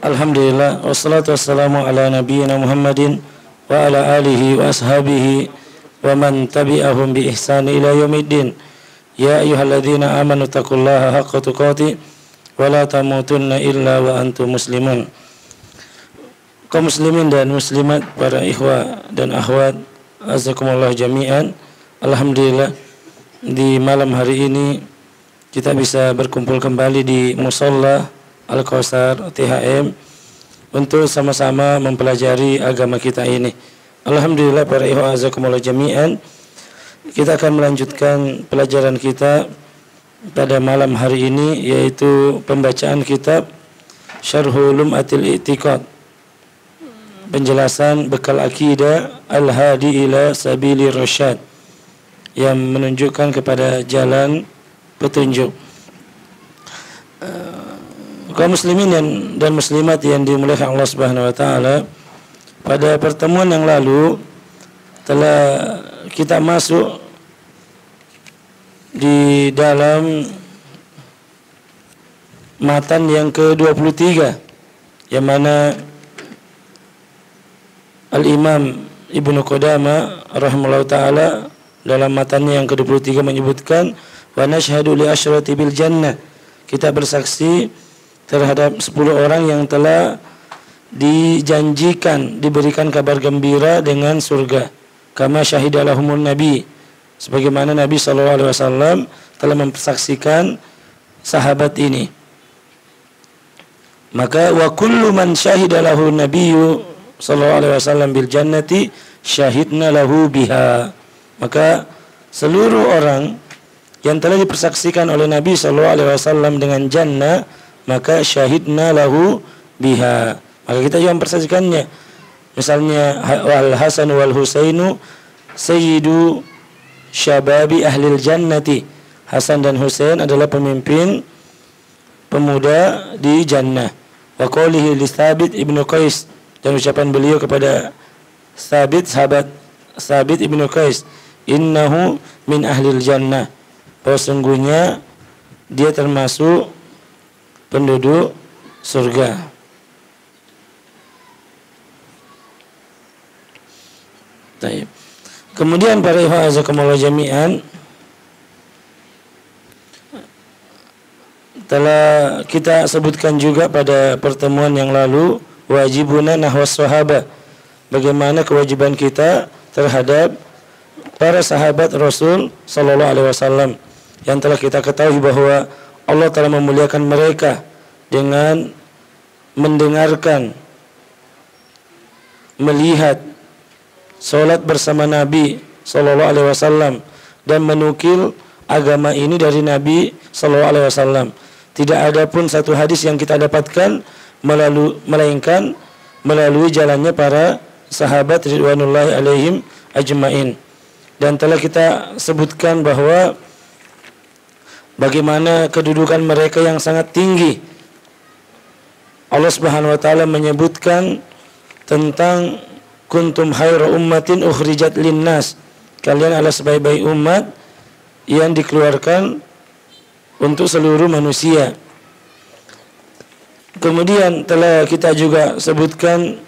Alhamdulillah, wassalatu wassalamu ala nabiyyina Muhammadin wa ala alihi wa ashabihi wa man tabi'ahum bi ihsani ila yaumiddin. Ya ayyuhalladzina amanu taqullaha haqqa tuqatih wa la tamutunna illa wa antum muslimun. Kaum muslimin dan muslimat, para ikhwah dan akhwat, azakumullah jami'an. Alhamdulillah, di malam hari ini kita bisa berkumpul kembali di Musalla Al-Kautsar THM untuk sama-sama mempelajari agama kita ini. Alhamdulillah, para ikhwah azakumullah jami'an, kita akan melanjutkan pelajaran kita pada malam hari ini, yaitu pembacaan kitab Syarhul Lum'atil I'tiqad, penjelasan bekal akidah Al-Hadi ila Sabilir Rasyad, yang menunjukkan kepada jalan petunjuk. Kaum muslimin dan muslimat yang dimuliakan Allah Subhanahu wa taala, pada pertemuan yang lalu telah kita masuk di dalam matan yang ke-23, yang mana Al-Imam Ibnu Qudamah rahimahullah taala dalam matannya yang ke-23 menyebutkan, wa nashhadu li asyrati bil jannah, kita bersaksi terhadap 10 orang yang telah dijanjikan diberikan kabar gembira dengan surga, kama syahidalahumun nabi, sebagaimana Nabi SAW telah mempersaksikan sahabat ini. Maka wa kullu man syahidalahu nabiyyu SAW bil jannati syahidna lahu biha, maka seluruh orang yang telah dipersaksikan oleh Nabi SAW dengan jannah, maka syahidna lahu biha, maka kita juga mempersaksikannya. Misalnya wal Hasan wal Husainu sayyidu syababi ahlil jannati, Hasan dan Husain adalah pemimpin pemuda di jannah. Wa qawlihi li Thabit ibnu Qais, dan ucapan beliau kepada Thabit, sahabat Thabit ibnu Qais, innahu min ahlil jannah, bahwa sungguhnya dia termasuk penduduk surga. Baik. Kemudian para ikhwan azakumullah jami'an, telah kita sebutkan juga pada pertemuan yang lalu, wajibuna nahwas sahabat, bagaimana kewajiban kita terhadap para sahabat Rasul sallallahu alaihi wasallam, yang telah kita ketahui bahwa Allah telah memuliakan mereka dengan mendengarkan, melihat, salat bersama Nabi sallallahu alaihi wasallam, dan menukil agama ini dari Nabi sallallahu alaihi wasallam. Tidak ada pun satu hadis yang kita dapatkan melainkan melalui jalannya para sahabat ridwanullahi alaihim ajmain. Dan telah kita sebutkan bahwa bagaimana kedudukan mereka yang sangat tinggi. Allah Subhanahu wa taala menyebutkan tentang kuntum khairu ummatin ukhrijat linnas, kalian adalah sebaik-baik umat yang dikeluarkan untuk seluruh manusia. Kemudian telah kita juga sebutkan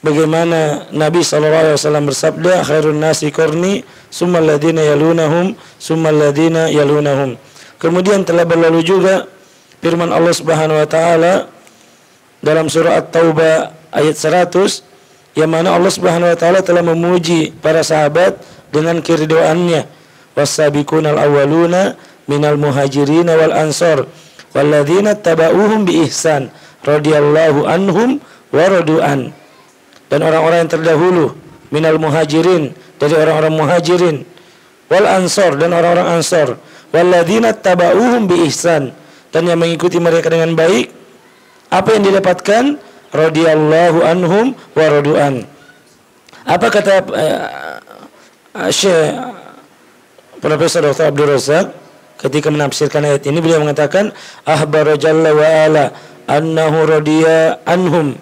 bagaimana Nabi SAW bersabda, khairun nasi qarni summal ladina yalunahum summal ladina yalunahum. Kemudian telah berlalu juga firman Allah Subhanahu wa taala dalam surah At-Taubah ayat 100, yang mana Allah Subhanahu wa taala telah memuji para sahabat dengan keridhaannya, was-sabiqunal awwaluna minal muhajirin wal ansar walladzina tabauhum bi ihsan radhiyallahu anhum wa radu'an, dan orang-orang yang terdahulu minal muhajirin, dari orang-orang muhajirin, wal ansar, dan orang-orang ansar, walladzina tabauhum bi ihsan, dan yang mengikuti mereka dengan baik, apa yang didapatkan? Radhiyallahu anhum wa radu'an. Apa kata Syekh Profesor Dr. Abdul Razak ketika menafsirkan ayat ini? Beliau mengatakan, ahbara jalla wa ala annahu radiya anhum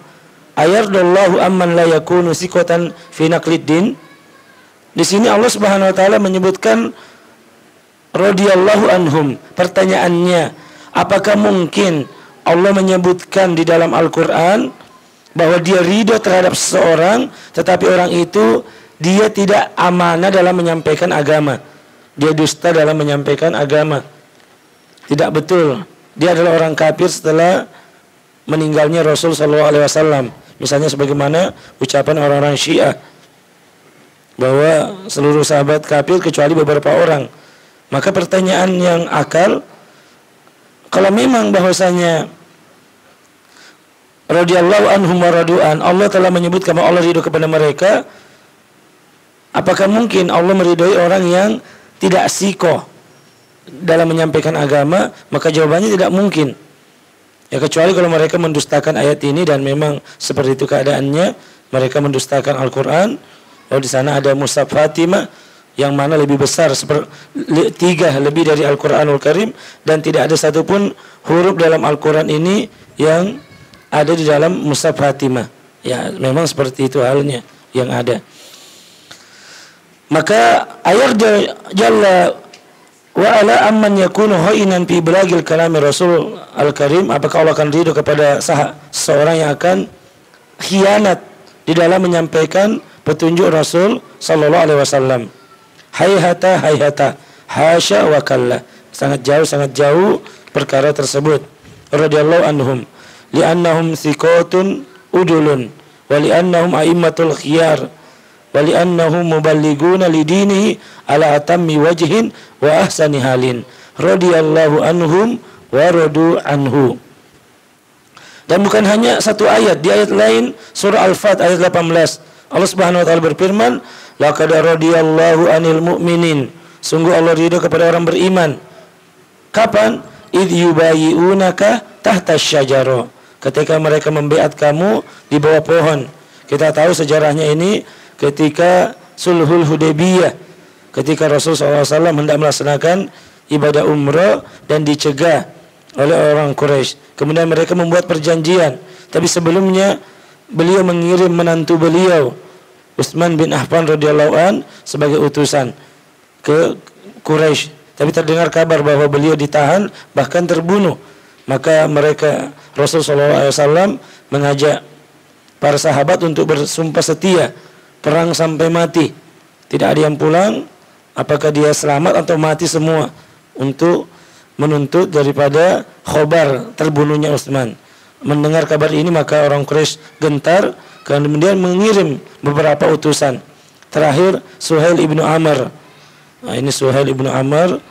ayardallahu amman la yakunu siqatan fi naqlid din. Di sini Allah Subhanahu wa taala menyebutkan radhiyallahu anhum. Pertanyaannya, apakah mungkin Allah menyebutkan di dalam Al-Quran bahwa dia ridho terhadap seseorang, tetapi orang itu dia tidak amanah dalam menyampaikan agama, dia dusta dalam menyampaikan agama, tidak betul, dia adalah orang kafir setelah meninggalnya Rasul SAW. Misalnya sebagaimana ucapan orang-orang Syiah bahwa seluruh sahabat kafir kecuali beberapa orang. Maka pertanyaan yang akal, kalau memang bahwasanya radhiyallahu anhum wa radu'an, Allah telah menyebutkan bahwa Allah ridho kepada mereka, apakah mungkin Allah meridhoi orang yang tidak sikoh dalam menyampaikan agama? Maka jawabannya tidak mungkin. Ya, kecuali kalau mereka mendustakan ayat ini, dan memang seperti itu keadaannya, mereka mendustakan Al-Quran. Lalu di sana ada mushaf Fatimah yang mana lebih besar, 3 lebih dari Al-Quranul Karim, dan tidak ada satupun huruf dalam Al-Quran ini yang ada di dalam mushaf Fatimah. Ya, memang seperti itu halnya yang ada. Maka ayat Jalla wa ala amman yakunu hainan fi iblagil kalami Rasul Al-Karim, apakah Allah akan ridho kepada seorang yang akan khianat di dalam menyampaikan petunjuk Rasul sallallahu alaihi wasallam. Hayhata hayhata, hasya wa kalla, sangat jauh perkara tersebut. Radhiyallahu anhum li'annahum thiqatun udulun wa li'annahum a'immatul khiyar wa li'annahum muballighuna lidinihi ala atammi wajhin wa ahsani halin. Radhiyallahu anhum wa radu anhu. Dan bukan hanya satu ayat, di ayat lain surah Al-Fat ayat 18 Allah Subhanahu wa taala berfirman, laqad radhiyallahu anil mu'minin, sungguh Allah ridho kepada orang beriman. Kapan? Idh yubayyi'unaka tahta syajara, ketika mereka membaiat kamu di bawah pohon. Kita tahu sejarahnya ini ketika Sulhul Hudaybiyah, ketika Rasulullah SAW hendak melaksanakan ibadah umrah dan dicegah oleh orang Quraisy. Kemudian mereka membuat perjanjian, tapi sebelumnya beliau mengirim menantu beliau Utsman bin Affan radhiyallahu an sebagai utusan ke Quraisy. Tapi terdengar kabar bahwa beliau ditahan bahkan terbunuh. Maka mereka, Rasulullah SAW mengajak para sahabat untuk bersumpah setia perang sampai mati. Tidak ada yang pulang, apakah dia selamat atau mati semua, untuk menuntut daripada khobar terbunuhnya Utsman. Mendengar kabar ini maka orang Quraisy gentar, kemudian mengirim beberapa utusan. Terakhir Suhail ibnu Amr. Nah, ini Suhail ibnu Amr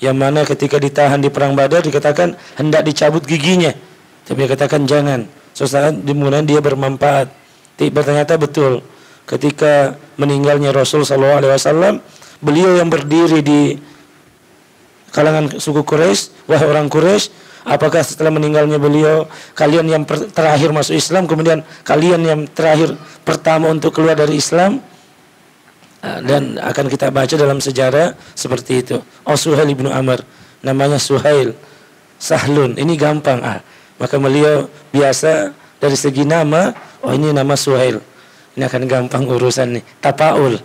yang mana ketika ditahan di perang Badar dikatakan hendak dicabut giginya, tapi dikatakan jangan. Sesaat kemudian dia bermanfaat. Ternyata betul, ketika meninggalnya Rasul SAW, beliau yang berdiri di kalangan suku Quraisy, wahai orang Quraisy, apakah setelah meninggalnya beliau kalian yang terakhir masuk Islam, kemudian kalian yang terakhir pertama untuk keluar dari Islam? Dan akan kita baca dalam sejarah seperti itu. Oh, Suhail ibnu Amr, namanya Suhail, Sahlun, ini gampang. Maka beliau biasa dari segi nama, oh ini nama Suhail, ini akan gampang urusan nih. Tapaul,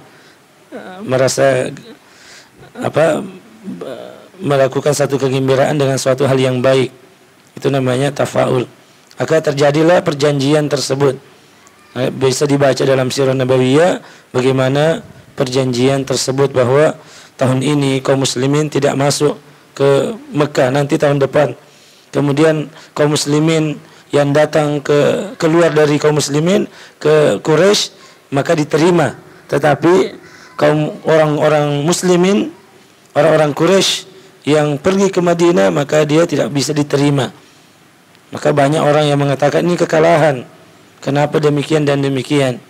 merasa melakukan satu kegembiraan dengan suatu hal yang baik, itu namanya tafaul. Maka terjadilah perjanjian tersebut. Bisa dibaca dalam Sirah Nabawiyah bagaimana perjanjian tersebut, bahwa tahun ini kaum muslimin tidak masuk ke Mekah, nanti tahun depan. Kemudian kaum muslimin yang datang keluar dari kaum muslimin ke Quraisy maka diterima, tetapi kaum orang-orang muslimin, orang-orang Quraisy yang pergi ke Madinah maka dia tidak bisa diterima. Maka banyak orang yang mengatakan ini kekalahan, kenapa demikian dan demikian.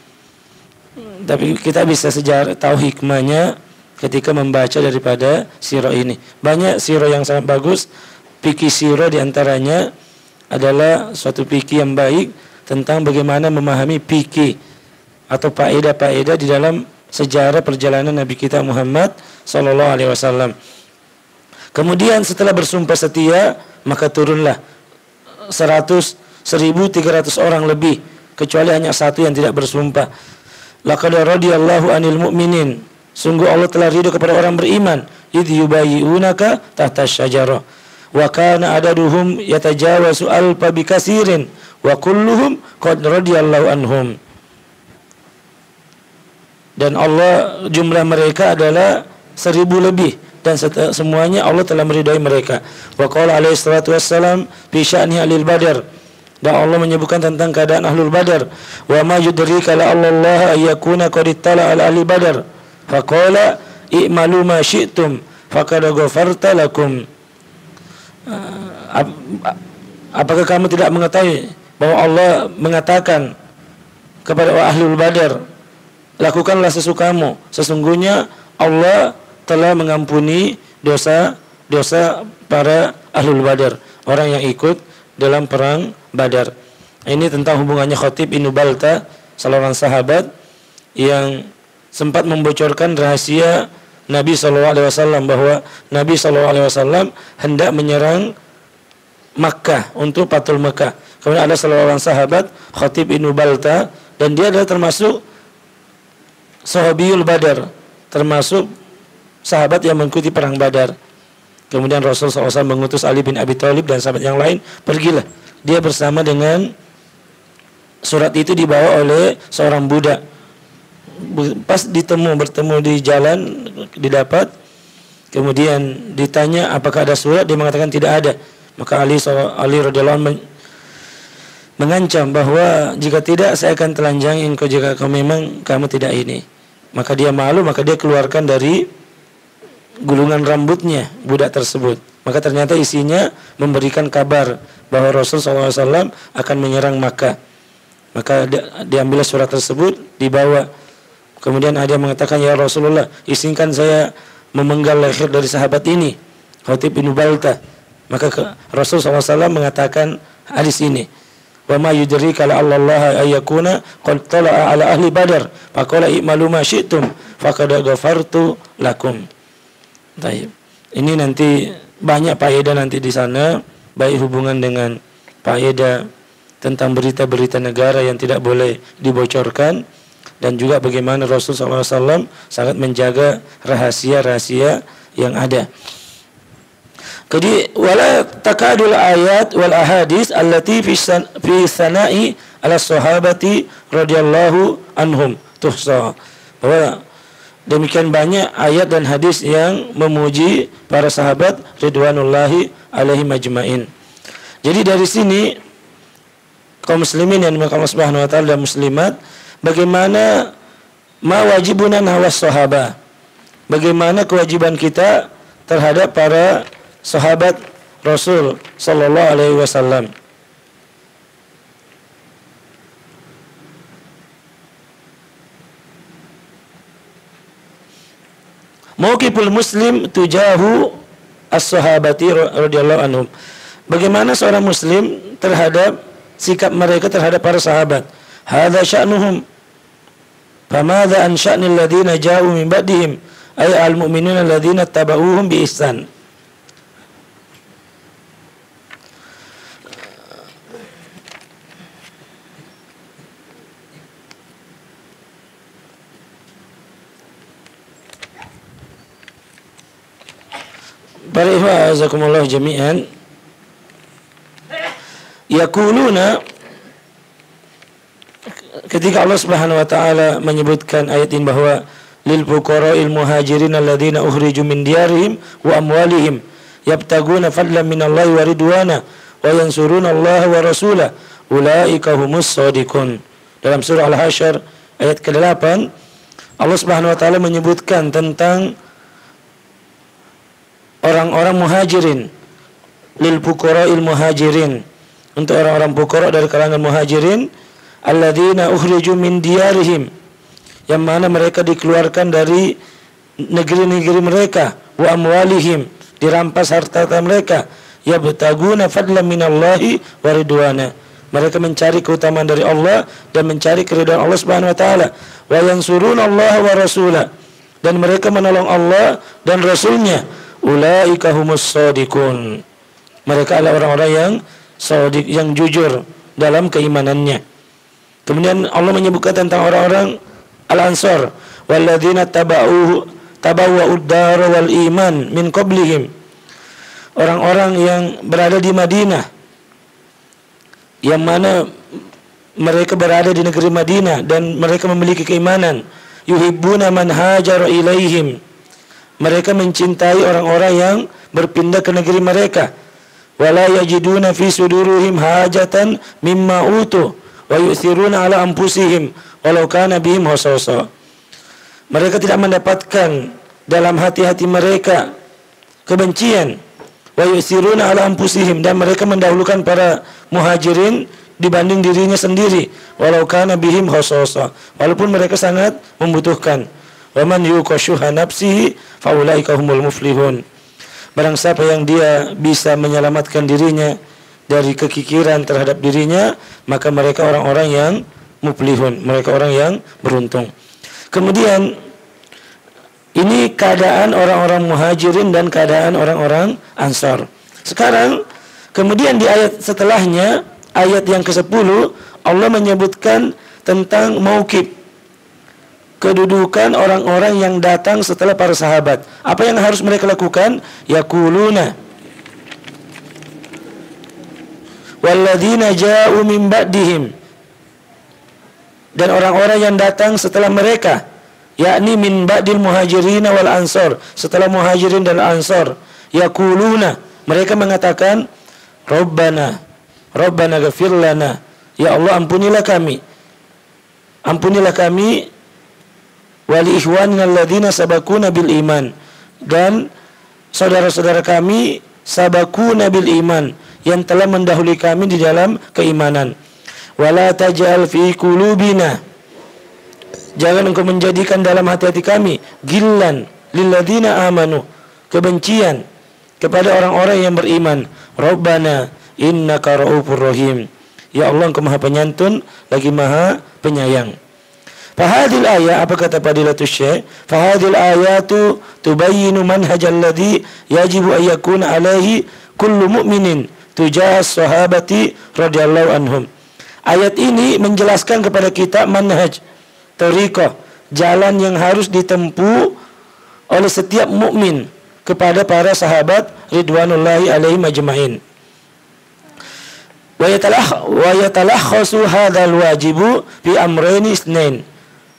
Tapi kita bisa tahu hikmahnya ketika membaca daripada sirah ini. Banyak sirah yang sangat bagus. Fikih sirah diantaranya adalah suatu fikih yang baik tentang bagaimana memahami fikih atau faedah-faedah di dalam sejarah perjalanan Nabi kita Muhammad SAW. Kemudian setelah bersumpah setia maka turunlah 100.300 orang lebih, kecuali hanya satu yang tidak bersumpah. Laqad radhiyallahu anil mu'minin, sungguh Allah telah ridho kepada orang beriman. Idh yubayyi'unaka tahta syajarah, wa kana adaduhum yatajawazu alfa bikasirin wa kulluhum qad radiyallahu anhum. Dan Allah, jumlah mereka adalah 1000 lebih dan semuanya Allah telah meridai mereka. Wa qala alaihi salatu wassalam fi sya'ni ahlil badar, dan Allah menyebutkan tentang keadaan ahlul badar, wa ma yudrika la Allah ayyakuna qad ittala ala ahli badar faqala i'malu ma syi'tum faqad ghafarta lakum. Apakah kamu tidak mengetahui bahwa Allah mengatakan kepada ahlul badar, lakukanlah sesukamu, sesungguhnya Allah telah mengampuni dosa-dosa para ahlul badar, orang yang ikut dalam perang Badar. Ini tentang hubungannya Khatib bin Balta, seorang sahabat yang sempat membocorkan rahasia Nabi SAW bahwa Nabi SAW hendak menyerang Makkah untuk Fathul Makkah. Kemudian ada seorang sahabat Khatib bin Balta, dan dia adalah termasuk Sahabiyul Badar, termasuk sahabat yang mengikuti perang Badar. Kemudian Rasulullah SAW mengutus Ali bin Abi Thalib dan sahabat yang lain, pergilah. Dia bersama dengan surat itu dibawa oleh seorang budak. Pas bertemu di jalan, didapat. Kemudian ditanya apakah ada surat, dia mengatakan tidak ada. Maka Ali radhiyallahu anhu mengancam bahwa jika tidak saya akan telanjangin kau jika kau memang kamu tidak ini. Maka dia malu, maka dia keluarkan dari gulungan rambutnya budak tersebut. Maka ternyata isinya memberikan kabar bahwa Rasul SAW akan menyerang Makkah. Maka diambil surat tersebut, dibawa. Kemudian ada yang mengatakan, ya Rasulullah, izinkan saya memenggal leher dari sahabat ini, Khatib bin Balta. Maka Rasul SAW mengatakan hadis ini, wa ma yudrika la Allah ayyakuna qad tala'a ala ahli badar faqala i'malu ma syi'tum faqad ghafartu lakum. Baik. Ini nanti banyak faedah nanti di sana, baik hubungan dengan faedah tentang berita-berita negara yang tidak boleh dibocorkan, dan juga bagaimana Rasulullah SAW sangat menjaga rahasia-rahasia yang ada. Jadi wala takadul ayat wal ahadis allati fi sana'i ala sahabati radhiyallahu anhum tuhsa. Bahwa demikian banyak ayat dan hadis yang memuji para sahabat ridwanullahi alaihim ajmain. Jadi dari sini kaum muslimin yang dimuliakan Allah Subhanahu wa taala dan muslimat, bagaimana mawajibuna nahwas sahabah, bagaimana kewajiban kita terhadap para sahabat Rasul sallallahu alaihi wasallam. Mauqiful muslim tujahu as-sahabati radhiyallahu anhum. Bagaimana seorang muslim terhadap sikap mereka terhadap para sahabat. Hadza sya'nuhum. Famadza an sya'nil ladzina ja'u min ba'dihim ay al-mu'minuna alladzina tabauhum bi ihsan. Para ikhwah azakumullah jami'an, yaquluna, ketika Allah Subhanahu wa taala menyebutkan ayat ini bahwa lil fuqara'il muhajirin alladzina ukhriju min diyarihim wa amwalihim yabtaguna fadlan minallahi wa ridwana wa yansuruna Allah wa rasulahu ulaika humus shadiqun. Dalam surah Al-Hasyr ayat ke-8 Allah Subhanahu wa taala menyebutkan tentang orang-orang muhajirin, lil fuqara'il muhajirin, untuk orang-orang fuqara dari kalangan muhajirin, alladzina ukhriju min diyarihim, yang mana mereka dikeluarkan dari negeri-negeri mereka, wa amwalihim, dirampas harta mereka, yabtaguna fadlan minallahi wa ridwana, mereka mencari keutamaan dari Allah dan mencari keridhaan Allah Subhanahu wa taala, wa yansuruna Allah wa rasulahu, dan mereka menolong Allah dan Rasulnya. Ulaika humus shadiqun. Mereka adalah orang-orang yang shadiq, yang jujur dalam keimanannya. Kemudian Allah menyebutkan tentang orang-orang Al-Ansar, walladzina tabawwa'ud dar wal iman min qablihim orang-orang yang berada di Madinah, yang mana mereka berada di negeri Madinah dan mereka memiliki keimanan. Yuhibbuna man hajara ilaihim. Mereka mencintai orang-orang yang berpindah ke negeri mereka. Wala yajiduna fi sudurihim hajatan mimma utu wa yu'thiruna ala anfusihim walau kana bihim khasasa. Mereka tidak mendapatkan dalam hati-hati mereka kebencian. Wa yu'thiruna ala anfusihim, dan mereka mendahulukan para muhajirin dibanding dirinya sendiri, walau kana bihim khasasa, walaupun mereka sangat membutuhkan. Wa man yuqashuha nafsihi fa ulaika humul muflihun. Barang siapa yang dia bisa menyelamatkan dirinya dari kekikiran terhadap dirinya, maka mereka orang-orang yang muflihun, mereka orang yang beruntung. Kemudian ini keadaan orang-orang muhajirin dan keadaan orang-orang ansar. Sekarang kemudian di ayat setelahnya, ayat yang ke-10, Allah menyebutkan tentang mauqif, kedudukan orang-orang yang datang setelah para sahabat. Apa yang harus mereka lakukan? Yaquluna walladzina ja'u min ba'dihim, dan orang-orang yang datang setelah mereka, yakni min ba'dil muhajirin wal ansar, setelah muhajirin dan ansar. Yaquluna, mereka mengatakan, Rabbana ghafir lana, ya Allah ampunilah kami wali ikhwanina alladzina sabakuna bil iman, dan saudara-saudara kami sabakuna bil iman, yang telah mendahului kami di dalam keimanan. Wala taj'al fi qulubina, jangan engkau menjadikan dalam hati-hati kami gillan lilladzina amanu, kebencian kepada orang-orang yang beriman. Rabbana innaka ra'ufur rahim, ya Allah engkau maha penyantun lagi maha penyayang. Fahadil ayat, apa kata Fadilatul Syekh? Fahadil ayatu tubayyinu manhajal ladzi yajibu an yakuna alaihi kullu mu'minin tujah sahabati radhiyallahu anhum. Ayat ini menjelaskan kepada kita manhaj, tariqah, jalan yang harus ditempuh oleh setiap mukmin kepada para sahabat ridwanullahi alaihim ajma'in. Wa yatalakhasu hadzal wajibu fi amrayni itsnain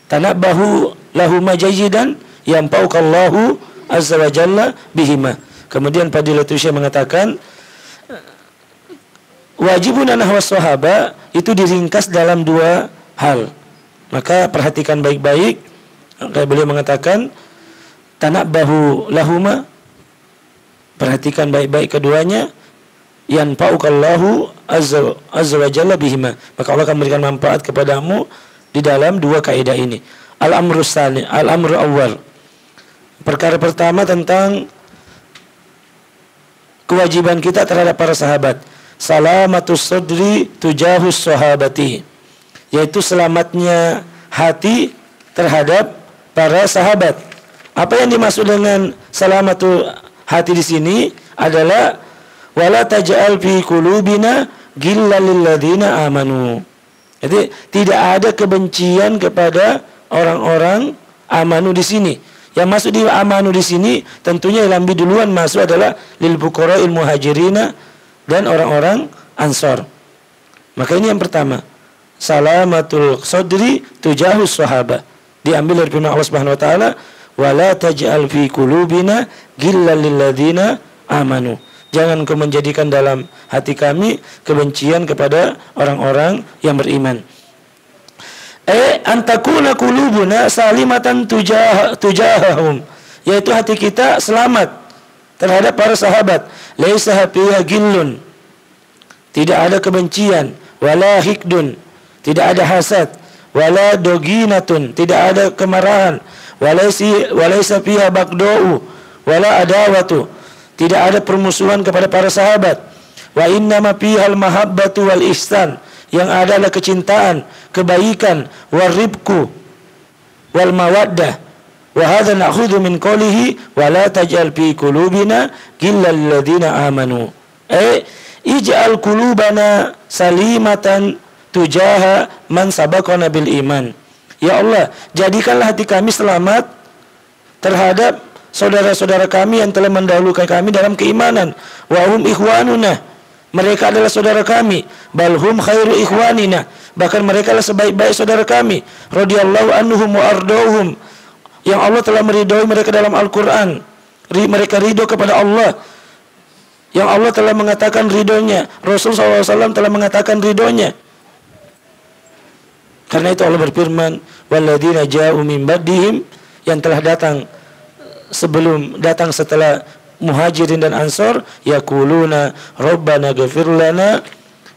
tanabbahu lahuma jayidan yanfa'ukallahu azza wa jalla bihima. Kemudian Fadilatul Syekh mengatakan wajibun nahwa sahaba itu diringkas dalam dua hal. Maka perhatikan baik-baik. Kayak beliau mengatakan tanabbahu lahuma, perhatikan baik-baik keduanya, yanfa'ukallahu azza wa jalla bihima, maka Allah akan memberikan manfaat kepadamu di dalam dua kaidah ini. Al-amru awal, perkara pertama tentang kewajiban kita terhadap para sahabat. Salamatus sadri tujahus sahabati, yaitu selamatnya hati terhadap para sahabat. Apa yang dimaksud dengan salamatul hati di sini adalah wala taj'al fi qulubina ghillal lil ladzina amanu. Jadi tidak ada kebencian kepada orang-orang amanu di sini. Yang masuk di amanu di sini tentunya yang lebih duluan masuk adalah lil fuqara'il muhajirina dan orang-orang ansar. Maka ini yang pertama, salamatul sadri tujahus sahabah, diambil dari firman Allah Subhanahu wa taala, wala taj'al fi qulubina ghillal lil ladzina amanu. Jangan kau menjadikan dalam hati kami kebencian kepada orang-orang yang beriman. Antakuna qulubuna salimatan tujahahum, yaitu hati kita selamat terhadap para sahabat. Laisa fiha gillun, tidak ada kebencian, wala hikdun, tidak ada hasad, wala doginatun, tidak ada kemarahan, walaisa fiha bagdau, wala adawatu, tidak ada permusuhan kepada para sahabat. Wa innama fihal mahabbatu wal ihsan, yang ada adalah kecintaan, kebaikan, waribku wal mawaddah. Wa hadza na'khudhu min qawlihi wa la taj'al fi qulubina ghillal ladzina amanu. Ij'al qulubana salimatan tujaha man sabaqana bil iman. Ya Allah, jadikanlah hati kami selamat terhadap saudara-saudara kami yang telah mendahulukan kami dalam keimanan. Wa hum ikhwanuna, mereka adalah saudara kami. Bal hum khairu ikhwanina, bahkan mereka adalah sebaik-baik saudara kami. Radhiyallahu anhum wa ardauhum, yang Allah telah meridhoi mereka dalam Al-Quran. Mereka ridho kepada Allah, yang Allah telah mengatakan ridhonya, Rasul SAW telah mengatakan ridhonya. Karena itu Allah berfirman, walladzina ja'u min ba'dihim, yang telah datang setelah Muhajirin dan Ansor, yaquluna rabbana ghfir lana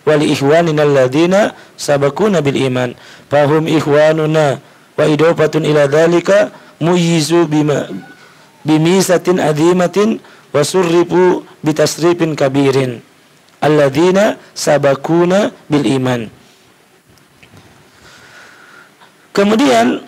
wa li ikhwanina alladzina sabaquna bil iman fahum ikhwanuna wa idafatun ila dzalika muyizu bimisatin azimatin wa surrifu bitasrifin kabirin alladzina sabaquna bil iman. Kemudian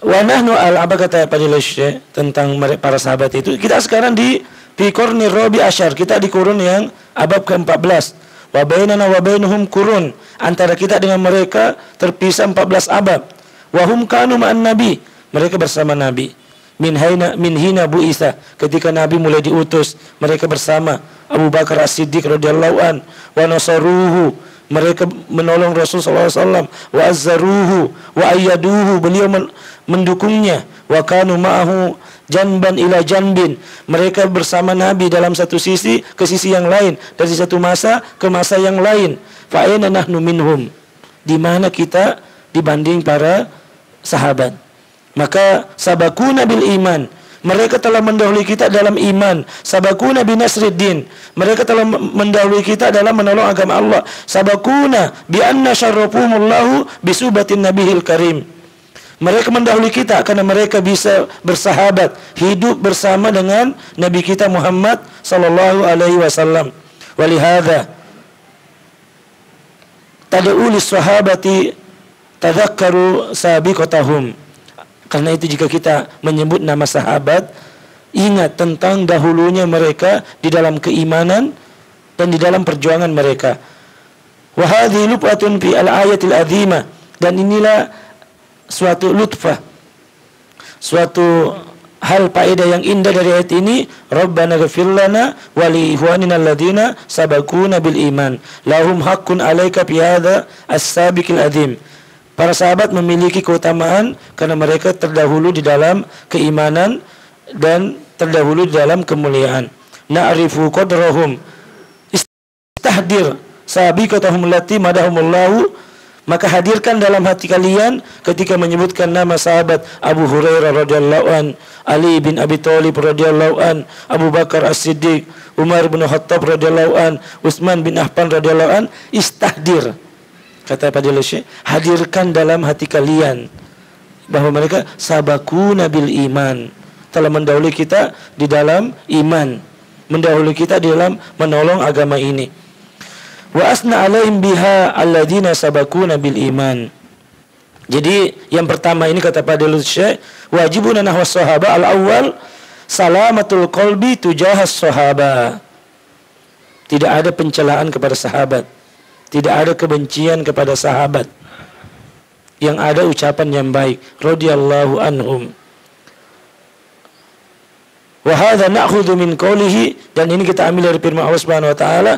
wa nahnu apa kata Fadilah Syekh tentang para sahabat itu, kita sekarang di qurni rabi asyar, kita di kurun yang abad ke-14. Wa bainana wa bainahum kurun, antara kita dengan mereka terpisah 14 abad. Wa hum kanu ma'an nabi, mereka bersama Nabi. Min hina bu Isa, ketika Nabi mulai diutus, mereka bersama Abu Bakar As-Siddiq radhiyallahu an. Wa nasaruhu, mereka menolong Rasul SAW. Wa azzaruhu wa ayyaduhu, beliau mendukungnya. Wa kanu ma'ahu janban ila janbin, mereka bersama Nabi dalam satu sisi ke sisi yang lain, dari satu masa ke masa yang lain. Fa aina nahnu minhum, di mana kita dibanding para sahabat? Maka sabakuna bil iman, mereka telah mendahului kita dalam iman. Sabakuna binasriddin, mereka telah mendahului kita dalam menolong agama Allah. Sabakuna bi anna syarrafumullahu bisubatin nabihil karim, mereka mendahului kita karena mereka bisa bersahabat, hidup bersama dengan Nabi kita Muhammad sallallahu alaihi wasallam. Walihada tad'u lis-sahabati tadhakkaru sabiqatahum, karena itu jika kita menyebut nama sahabat, ingat tentang dahulunya mereka di dalam keimanan dan di dalam perjuangan mereka. Wa hadhihi lutfatun fi al-ayatil azimah, dan inilah suatu lutfah, suatu hal faedah yang indah dari ayat ini. Rabbana ghfir lana wa li ikhwanina alladzina sabaquna bil iman lahum haqqun 'alaika fi hadza as-sabiqil azim. Para sahabat memiliki keutamaan karena mereka terdahulu di dalam keimanan dan terdahulu di dalam kemuliaan. Na'rifu qadrahum istahdir sabiqatahum allati madahumullahu, maka hadirkan dalam hati kalian ketika menyebutkan nama sahabat Abu Hurairah radhiyallahu an, Ali bin Abi Thalib radhiyallahu an, Abu Bakar As-Siddiq, Umar bin Khattab radhiyallahu an, Utsman bin Affan radhiyallahu an. Istahdir, kata Fadilah Syekh, hadirkan dalam hati kalian bahwa mereka sabakuna bil iman, telah mendahului kita di dalam iman, mendahului kita di dalam menolong agama ini. Wa asna alaihim biha alladzina sabakuna bil iman. Jadi yang pertama ini kata Fadilah Syekh, wajibuna nahwa sahaba al-awwal salamatul qalbi tujahas sahaba. Tidak ada pencelaan kepada sahabat, tidak ada kebencian kepada sahabat, yang ada ucapan yang baik, radhiyallahu anhum. Wa hadza na'khudhu min qawlihi, dan ini kita ambil dari firman Allah Subhanahu wa taala,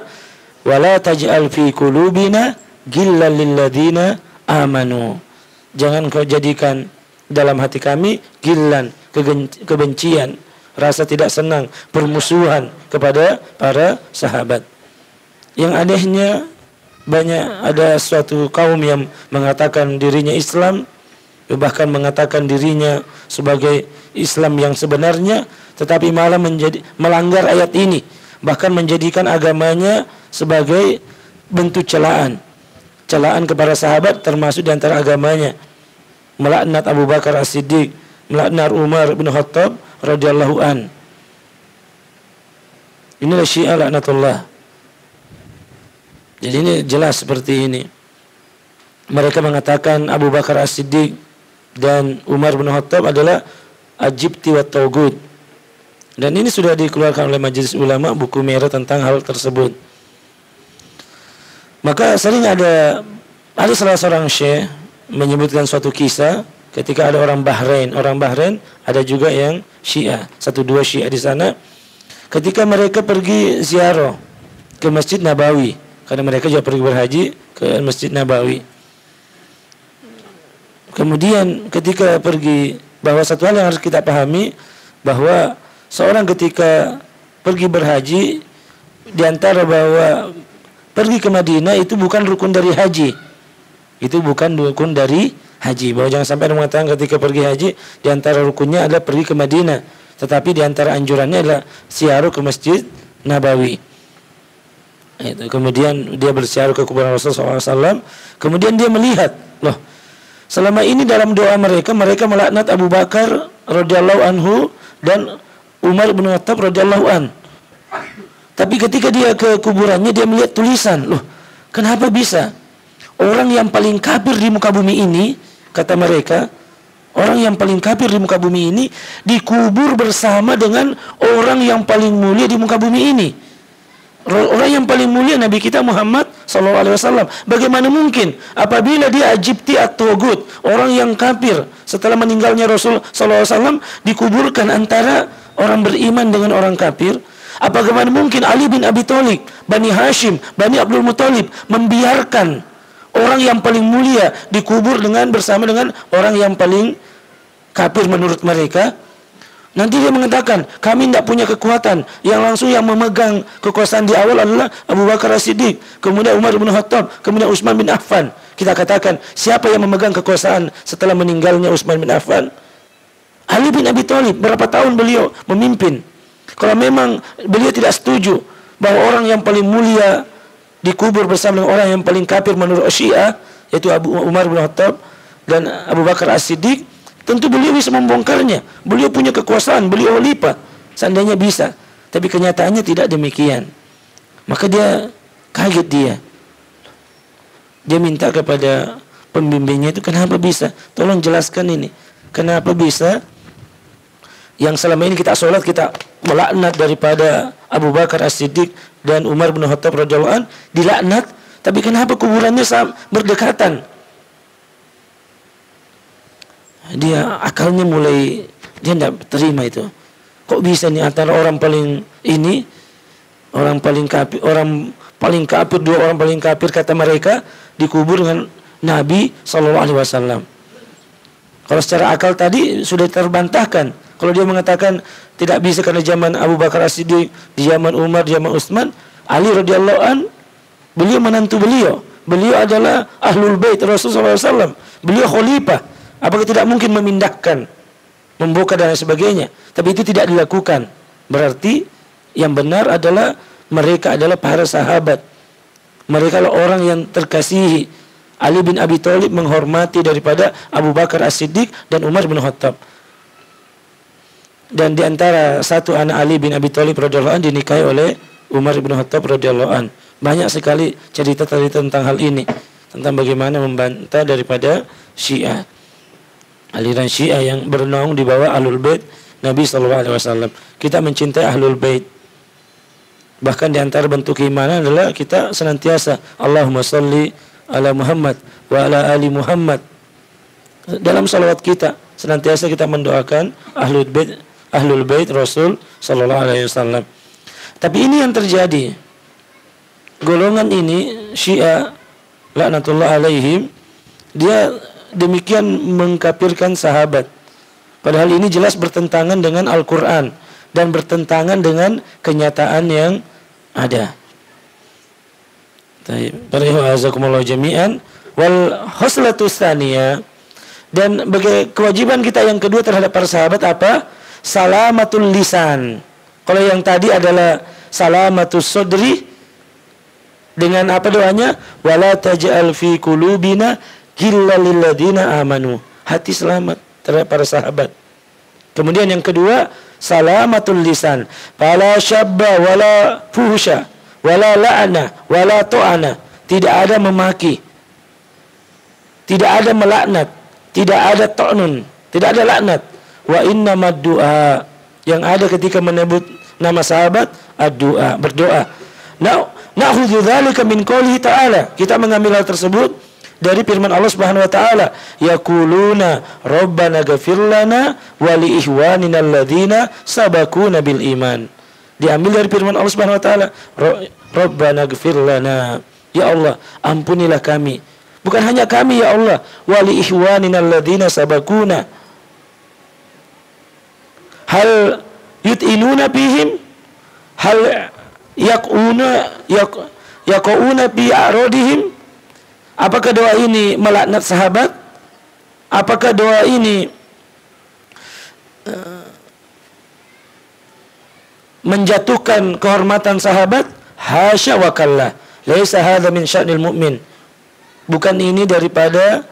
wala taj'al fi qulubina ghillan lil ladzina amanu. Jangan kau jadikan dalam hati kami ghillan, kebencian, rasa tidak senang, permusuhan kepada para sahabat. Yang anehnya, banyak ada suatu kaum yang mengatakan dirinya Islam, bahkan mengatakan dirinya sebagai Islam yang sebenarnya, tetapi malah melanggar ayat ini, bahkan menjadikan agamanya sebagai bentuk celaan kepada sahabat, termasuk di antara agamanya melaknat Abu Bakar As-Siddiq, melaknat Umar bin Khattab radhiyallahu an. Inilah Syiah laknatullah. Jadi ini jelas seperti ini. Mereka mengatakan Abu Bakar As-Siddiq dan Umar bin Khattab adalah ajibti wa taughut. Dan ini sudah dikeluarkan oleh Majelis Ulama, buku merah tentang hal tersebut. Maka sering ada Ada salah seorang syekh menyebutkan suatu kisah ketika ada orang Bahrain ada juga yang Syiah, 1-2 Syiah di sana. Ketika mereka pergi ziarah ke Masjid Nabawi, karena mereka juga pergi berhaji ke Masjid Nabawi. Kemudian ketika pergi, bahwa satu hal yang harus kita pahami, bahwa seorang ketika pergi berhaji, diantara bahwa pergi ke Madinah itu bukan rukun dari haji. Itu bukan rukun dari haji. Bahwa jangan sampai ada mengatakan ketika pergi haji, diantara rukunnya adalah pergi ke Madinah. Tetapi diantara anjurannya adalah ziarah ke Masjid Nabawi. Itu. Kemudian dia berziarah ke kuburan Rasulullah SAW. Kemudian dia melihat, loh, selama ini dalam doa mereka melaknat Abu Bakar radhiyallahu anhu dan Umar bin Khattab radhiyallahu an. Tapi ketika dia ke kuburannya, dia melihat tulisan, loh, kenapa bisa orang yang paling kafir di muka bumi ini, kata mereka, orang yang paling kafir di muka bumi ini dikubur bersama dengan orang yang paling mulia di muka bumi ini. Orang yang paling mulia Nabi kita Muhammad SAW. Bagaimana mungkin apabila dia ajibti at-tughut, orang yang kafir setelah meninggalnya Rasul SAW, dikuburkan antara orang beriman dengan orang kafir? Bagaimana mungkin Ali bin Abi Thalib, Bani Hashim, Bani Abdul Muthalib membiarkan orang yang paling mulia dikubur bersama dengan orang yang paling kafir menurut mereka? Nanti dia mengatakan, kami tidak punya kekuatan. Yang memegang kekuasaan di awal adalah Abu Bakar As-Siddiq, kemudian Umar bin Khattab, kemudian Utsman bin Affan. Kita katakan, siapa yang memegang kekuasaan setelah meninggalnya Utsman bin Affan? Ali bin Abi Thalib. Berapa tahun beliau memimpin? Kalau memang beliau tidak setuju bahwa orang yang paling mulia dikubur bersama dengan orang yang paling kafir menurut Syiah, yaitu Umar bin Khattab dan Abu Bakar As-Siddiq, tentu beliau bisa membongkarnya. Beliau punya kekuasaan, beliau khalifah, seandainya bisa. Tapi kenyataannya tidak demikian. Maka dia kaget dia. Dia minta kepada pembimbingnya itu, kenapa bisa? Tolong jelaskan ini. Kenapa bisa yang selama ini kita sholat, kita melaknat daripada Abu Bakar As-Siddiq dan Umar bin Khattab radhiyallahu an, dilaknat, tapi kenapa kuburannya berdekatan? Dia akalnya mulai, dia tidak terima itu. Kok bisa nih antara orang paling ini, orang paling kafir, dua orang paling kafir kata mereka, dikubur dengan Nabi SAW. Kalau secara akal tadi sudah terbantahkan. Kalau dia mengatakan tidak bisa karena zaman Abu Bakar As-Siddiq, di zaman Umar, di zaman Utsman, Ali radhiyallahu an, beliau menantu beliau adalah Ahlul Bait Rasulullah SAW. Beliau khalifah. Apakah tidak mungkin memindahkan, membuka dan sebagainya? Tapi itu tidak dilakukan. Berarti yang benar adalah mereka adalah para sahabat. Mereka adalah orang yang terkasihi. Ali bin Abi Thalib menghormati daripada Abu Bakar As-Siddiq dan Umar bin Khattab. Dan di antara satu anak Ali bin Abi Thalib radhiyallahu an dinikahi oleh Umar bin Khattab radhiyallahu an. Banyak sekali cerita-cerita tentang hal ini, tentang bagaimana membantah daripada Syiah. Aliran Syiah yang bernaung di bawah Ahlul Bait Nabi SAW. Kita mencintai Ahlul Bait. Bahkan di antara bentuk keimanan adalah kita senantiasa Allahumma salli ala Muhammad wa ala ali Muhammad. Dalam salawat kita senantiasa kita mendoakan Ahlul Bait Rasul SAW. Tapi ini yang terjadi. Golongan ini Syiah laknatullah alaihim, dia demikian mengkafirkan sahabat. Padahal ini jelas bertentangan dengan Al-Quran dan bertentangan dengan kenyataan yang ada. Barakallahu jami'an. Wal khoslatus tsaniyah, dan bagi kewajiban kita yang kedua terhadap para sahabat apa? Salamatul lisan. Kalau yang tadi adalah salamatus sodri, dengan apa doanya? Wala taj'al fi qulubina ghillan lil ladzina amanu. Hati selamat terhadap para sahabat. Kemudian yang kedua, salamatul lisan. Fala syabba wala fuhsya wala la'ana wala tu'ana. Tidak ada memaki, tidak ada melaknat, tidak ada ta'nun, tidak ada laknat. Wa innamad du'a, yang ada ketika menyebut nama sahabat ad-du'a, berdoa. Na'khudzu dzalika min qoulihi ta'ala. Kita mengambil hal tersebut dari firman Allah Subhanahu wa taala, yaquluna rabbana ghfir lana wa li ikhwanina alladzina sabaquna bil iman. Diambil dari firman Allah Subhanahu wa taala, rabbana ghfir lana, ya Allah ampunilah kami. Bukan hanya kami ya Allah, wa li ikhwanina alladzina sabaquna. Hal yut'inuna bihim, hal yaquna bi aradihim. Apakah doa ini melaknat sahabat? Apakah doa ini menjatuhkan kehormatan sahabat? Hasya wa kalla. Laisa hadza min sya'nil mu'min. Bukan ini daripada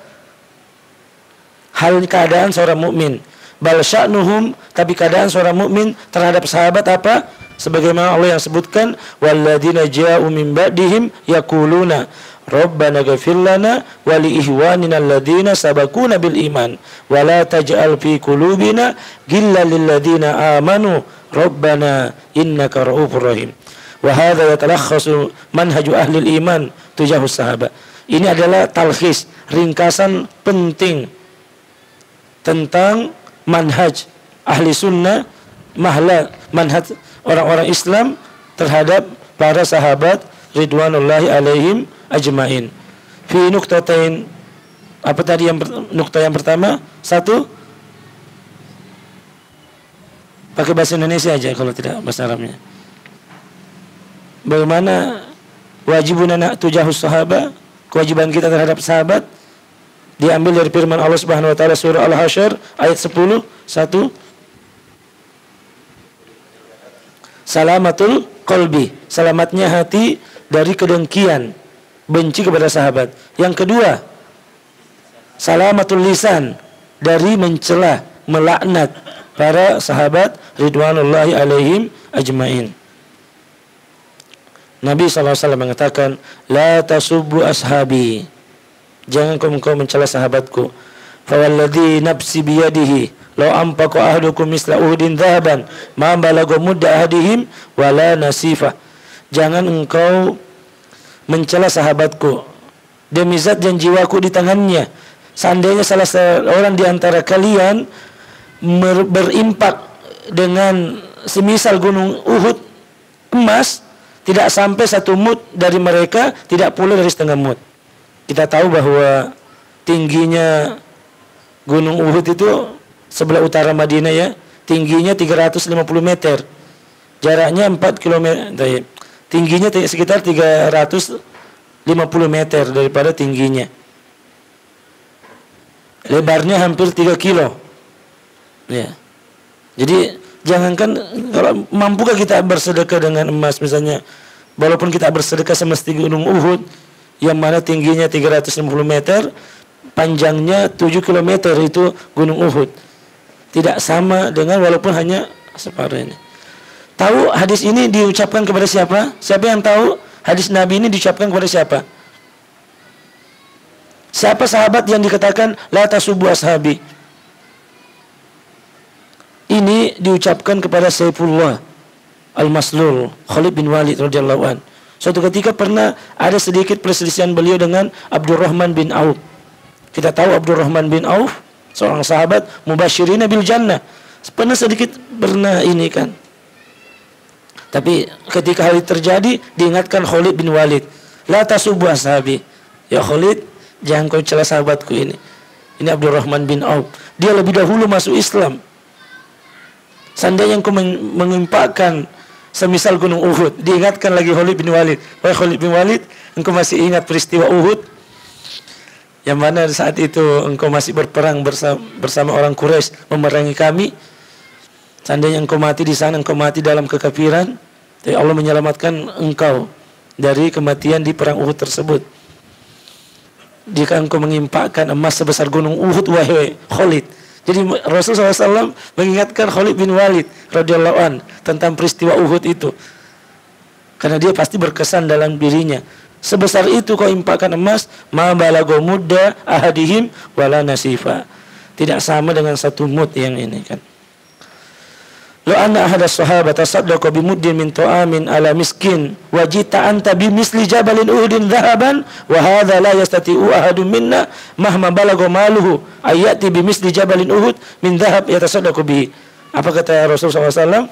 hal keadaan seorang mukmin. Bal sya'nuhum, tapi keadaan seorang mukmin terhadap sahabat apa? Sebagaimana Allah yang sebutkan, walladzina ja'u min ba'dihim yaquluna rabbana ghfir lana wa li ikhwanina alladzina sabaquna bil iman wa la taj'al fi qulubina ghillan lil ladzina amanu rabbana innaka ra'ufur rahim. Wa hadza yatalakhasu manhaju ahli iman tujahu sahabat. Ini adalah talkhis, ringkasan penting tentang manhaj ahli sunnah, manhaj orang-orang Islam terhadap para sahabat ridwanullahi alaihim ajmain. Fi nuktatain, apa tadi yang nukta yang pertama? Satu, pakai bahasa Indonesia aja kalau tidak bahasa Arabnya. Bagaimana wajibuna tujahus sahabat, kewajiban kita terhadap sahabat, diambil dari firman Allah Subhanahu wa taala surah Al-Hasyr ayat 10. Satu, salamatul qalbi, selamatnya hati dari kedengkian, benci kepada sahabat. Yang kedua, salamatul lisan, dari mencela, melaknat para sahabat ridwanullahi alaihim ajmain. Nabi SAW mengatakan, la tasubbu ashabi, jangan kau mencela sahabatku. Fawalladhi nafsi biyadihi law anfaqa ahadukum misla uhudin dhahaban ma balagha mudda ahadihim wala nasifa. Jangan engkau mencela sahabatku, demi zat dan jiwaku di tangannya, seandainya salah seorang di antara kalian berimpak dengan semisal gunung Uhud emas, tidak sampai satu mud dari mereka, tidak pula dari setengah mud. Kita tahu bahwa tingginya gunung Uhud itu sebelah utara Madinah ya, tingginya 350 meter, jaraknya 4 km, tingginya sekitar 350 meter daripada tingginya, lebarnya hampir 3 kilo ya. Jadi jangankan, kalau mampukah kita bersedekah dengan emas misalnya, walaupun kita bersedekah semesti gunung Uhud yang mana tingginya 350 meter, panjangnya 7 km itu gunung Uhud, tidak sama dengan walaupun hanya separuh ini. Tahu hadis ini diucapkan kepada siapa? Siapa yang tahu hadis Nabi ini diucapkan kepada siapa? Siapa sahabat yang dikatakan la tasubbu ashabi? Ini diucapkan kepada Saifullah Al-Maslul Khalid bin Walid radhiyallahu an. Suatu ketika pernah ada sedikit perselisihan beliau dengan Abdurrahman bin Auf. Kita tahu Abdurrahman bin Auf seorang sahabat mubasyirina bil jannah. Pernah ini kan. Tapi ketika hal itu terjadi, diingatkan Khalid bin Walid, la tasubbu ashabi. Ya Khalid, jangan kau cela sahabatku ini. Ini Abdurrahman bin Auf. Dia lebih dahulu masuk Islam. Seandainya engkau mengimpakkan semisal gunung Uhud, diingatkan lagi Khalid bin Walid. Wahai Khalid bin Walid, engkau masih ingat peristiwa Uhud? Yang mana saat itu engkau masih berperang bersama orang Quraisy memerangi kami. Seandainya engkau mati di sana, engkau mati dalam kekafiran, tapi Allah menyelamatkan engkau dari kematian di perang Uhud tersebut. Jika engkau mengimpakkan emas sebesar gunung Uhud, wahai Khalid. Jadi Rasulullah SAW mengingatkan Khalid bin Walid radhiyallahu an tentang peristiwa Uhud itu, karena dia pasti berkesan dalam dirinya. Sebesar itu kau impakkan emas, ma balagha mudda ahadihim wala nasifa. Tidak sama dengan satu mud yang ini kan. Lo anna ahada sahabat tasaddaqa bimuddin min ta'amin ala miskin wajita anta bimisli jabalin uhudin dhahaban wa hadha la yastati'u ahadun minna mahma balagha maluhu ayati bimisli jabalin uhud min dhahab yatasaddaqu bihi. Apa kata Rasulullah SAW?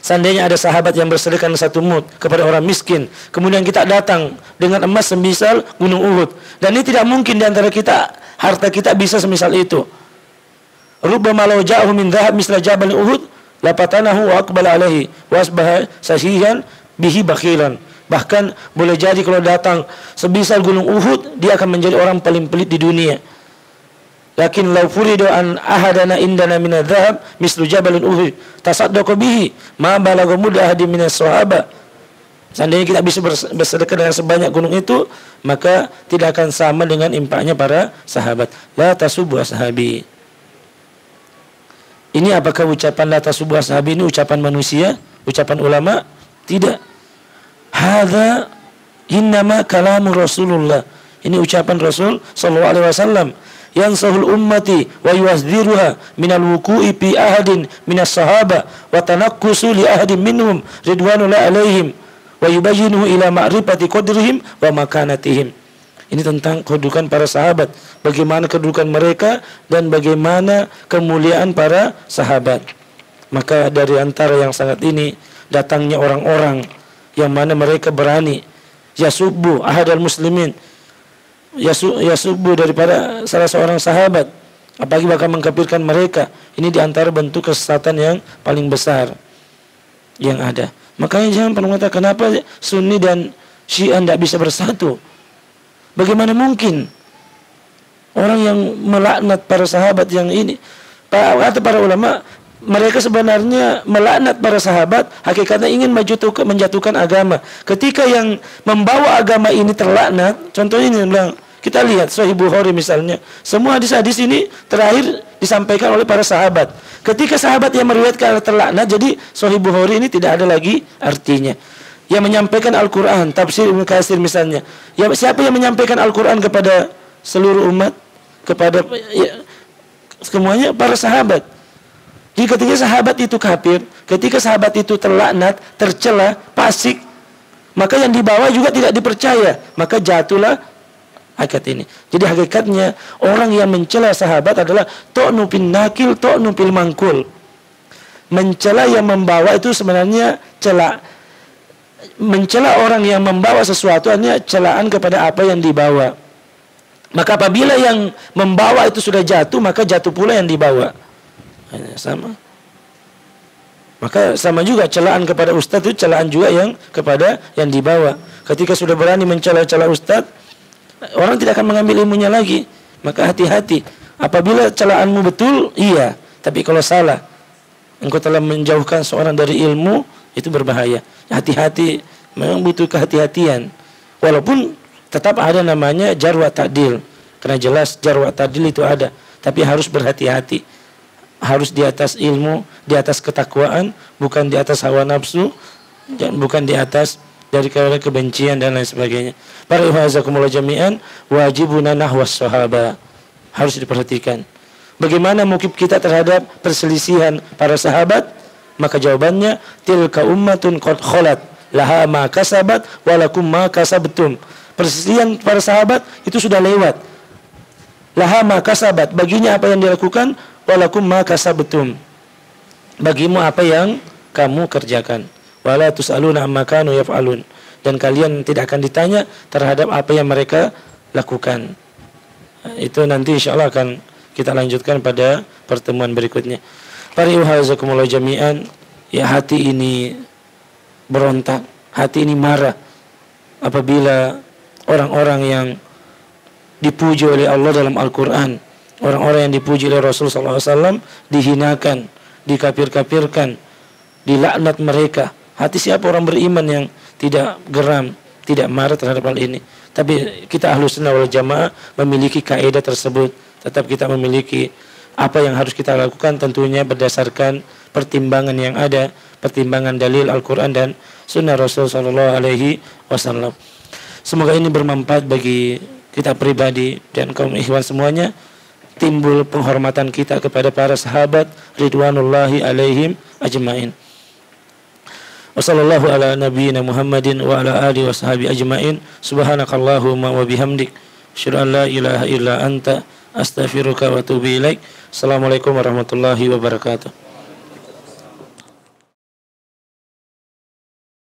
Seandainya ada sahabat yang bersedekah 1 mud kepada orang miskin, kemudian kita datang dengan emas semisal gunung Uhud, dan ini tidak mungkin di antara kita harta kita bisa semisal itu. Rubbama law ja'ahu min dhahab misla jabal Uhud lapatanahu wa aqbala alaihi wa asbaha sahihan bihi bakhilan. Bahkan boleh jadi kalau datang sebesar gunung Uhud, dia akan menjadi orang paling pelit di dunia. Lakin law furidu an ahadana indana min adh-dhahab mislu jabal Uhud tasaddaqa bihi ma balagha mudda ahadin min as-sahaba. Seandainya kita bisa bersedekah dengan sebanyak gunung itu, maka tidak akan sama dengan impaknya para sahabat. La tasubbu ashabi. Ini apakah ucapan la tasubbu ashabi ini ucapan manusia, ucapan ulama? Tidak. Hadza innama kalamu Rasulullah. Ini ucapan Rasul sallallahu alaihi wasallam. Yansahul ummati wa yuwazdhiruha minal wuku'i fi ahadin minas sahaba wa tanaqqusu li ahadin minhum ridwanullahi alaihim wa yubayyinuhu ila ma'rifati qadrihim wa makanatihim. Ini tentang kedudukan para sahabat, bagaimana kedudukan mereka dan bagaimana kemuliaan para sahabat. Maka dari antara yang sangat ini datangnya orang-orang yang mana mereka berani yasubbu ahadal muslimin, yasubbu daripada salah seorang sahabat, apalagi bakal mengkafirkan mereka. Ini di antara bentuk kesesatan yang paling besar yang ada. Makanya jangan pernah mengatakan kenapa Sunni dan Syiah tidak bisa bersatu. Bagaimana mungkin orang yang melaknat para sahabat yang ini? Kata para ulama, mereka sebenarnya melaknat para sahabat, hakikatnya ingin menjatuhkan agama. Ketika yang membawa agama ini terlaknat, contohnya ini bilang, kita lihat Sahih Bukhari misalnya, semua hadis-hadis ini terakhir disampaikan oleh para sahabat. Ketika sahabat yang meriwayatkan terlaknat, jadi Sahih Bukhari ini tidak ada lagi artinya. Yang menyampaikan Al-Quran, tafsir Ibnu Katsir misalnya, siapa yang menyampaikan Al-Quran kepada seluruh umat, kepada semuanya para sahabat. Jadi ketika sahabat itu kafir, ketika sahabat itu terlaknat, tercela, fasik, maka yang dibawa juga tidak dipercaya, maka jatuhlah hakikat ini. Jadi hakikatnya orang yang mencela sahabat adalah to'nu bin nakil, to'nu bil mangkul. Mencela yang membawa itu sebenarnya mencela orang yang membawa sesuatu hanya celaan kepada apa yang dibawa. Maka apabila yang membawa itu sudah jatuh, maka jatuh pula yang dibawa. Sama. Maka sama juga celaan kepada ustaz itu celaan juga yang kepada yang dibawa. Ketika sudah berani mencela-cela ustaz, orang tidak akan mengambil ilmunya lagi. Maka hati-hati. Apabila celaanmu betul, iya. Tapi kalau salah, engkau telah menjauhkan seorang dari ilmu, itu berbahaya. Hati-hati, memang butuh kehati-hatian. Walaupun tetap ada namanya jar wa ta'dil. Karena jelas jar wa ta'dil itu ada. Tapi harus berhati-hati. Harus di atas ilmu, di atas ketakwaan, bukan di atas hawa nafsu, dan bukan di atas dari kebencian dan lain sebagainya. Para ikhwazakumullah jami'an, wajibuna nahwas sahaba. Harus diperhatikan. Bagaimana mukib kita terhadap perselisihan para sahabat? Maka jawabannya, tilka ummatun qad kholat laha ma kasabat walakum ma kasabtum. Perselisihan para sahabat itu sudah lewat. Laha ma kasabat, baginya apa yang dilakukan, walakum ma kasabtum, bagimu apa yang kamu kerjakan. Wala tusaluna amma kanu yaf'alun, dan kalian tidak akan ditanya terhadap apa yang mereka lakukan. Itu nanti insyaallah akan kita lanjutkan pada pertemuan berikutnya. Para ikhwazakumullah jami'an, ya hati ini berontak, hati ini marah apabila orang-orang yang dipuji oleh Allah dalam Al-Quran, orang-orang yang dipuji oleh Rasulullah SAW dihinakan, dikafir-kafirkan, dilaknat mereka. Hati siapa orang beriman yang tidak geram, tidak marah terhadap hal ini? Tapi kita Ahlussunnah wal Jamaah memiliki kaidah tersebut. Tetap kita memiliki apa yang harus kita lakukan, tentunya berdasarkan pertimbangan yang ada, pertimbangan dalil Al-Quran dan Sunnah Rasul Sallallahu Alaihi Wasallam. Semoga ini bermanfaat bagi kita pribadi dan kaum ikhwan semuanya. timbul penghormatan kita kepada para sahabat ridwanullahi alaihim ajmain. Wassallallahu ala nabiyyina Muhammadin wa ala alihi washabihi ajmain. Subhanakallahumma wa bihamdik asyhadu an la ilaha illa anta astaghfiruka wa atubu ilaik. Assalamualaikum warahmatullahi wabarakatuh.